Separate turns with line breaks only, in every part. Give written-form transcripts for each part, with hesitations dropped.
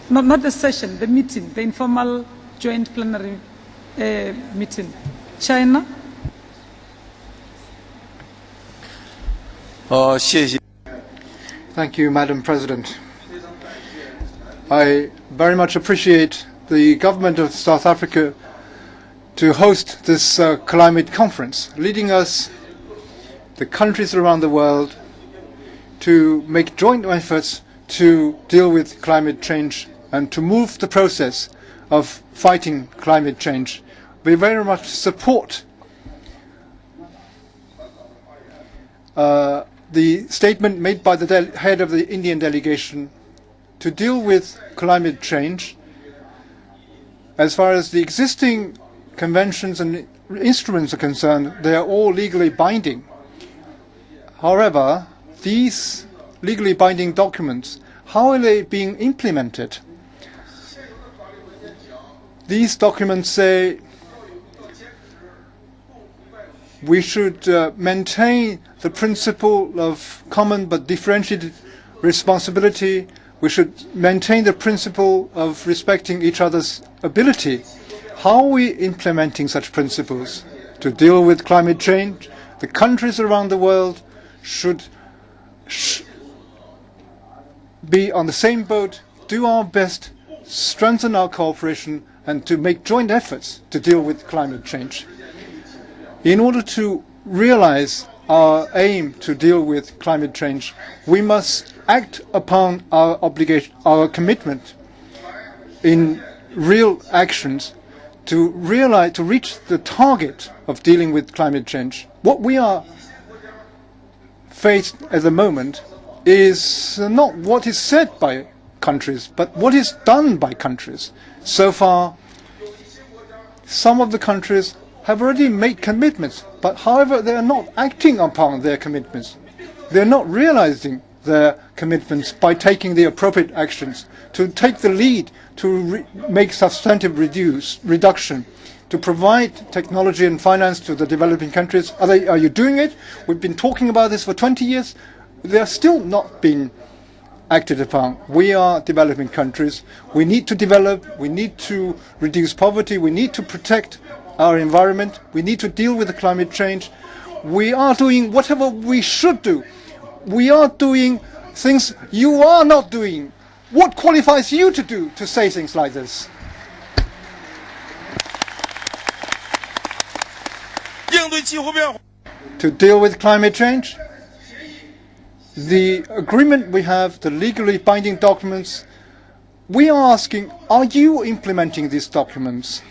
Not the session, the meeting, the informal joint plenary meeting. China.
Thank you, Madam President. I very much appreciate the government of South Africa to host this climate conference, leading us, the countries around the world, to make joint efforts to deal with climate change and to move the process of fighting climate change. We very much support the statement made by the head of the Indian delegation to deal with climate change. As far as the existing conventions and instruments are concerned, they are all legally binding. However, these legally binding documents, how are they being implemented? These documents say we should maintain the principle of common but differentiated responsibility. We should maintain the principle of respecting each other's ability. How are we implementing such principles to deal with climate change? The countries around the world should be on the same boat, do our best, strengthen our cooperation, and to make joint efforts to deal with climate change. In order to realize our aim to deal with climate change, we must act upon our obligation, our commitment in real actions to reach the target of dealing with climate change. What we are faced at the moment is not what is said by countries, but what is done by countries. So far, some of the countries have already made commitments, but however, they are not acting upon their commitments. They are not realizing their commitments by taking the appropriate actions to take the lead to make substantive reduction, to provide technology and finance to the developing countries. Are you doing it? We've been talking about this for 20 years. They are still not being acted upon. We are developing countries. We need to develop. We need to reduce poverty. We need to protect our environment. We need to deal with the climate change. We are doing whatever we should do. We are doing things you are not doing. What qualifies you to do to say things like this? To deal with climate change, the agreement we have, the legally binding documents, we are asking, are you implementing these documents?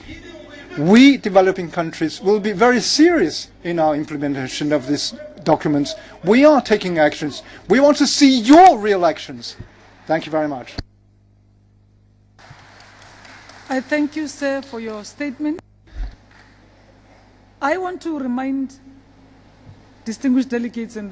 We, developing countries, will be very serious in our implementation of these documents. We are taking actions. We want to see your real actions. Thank you very much.
I thank you, sir, for your statement. I want to remind distinguished delegates and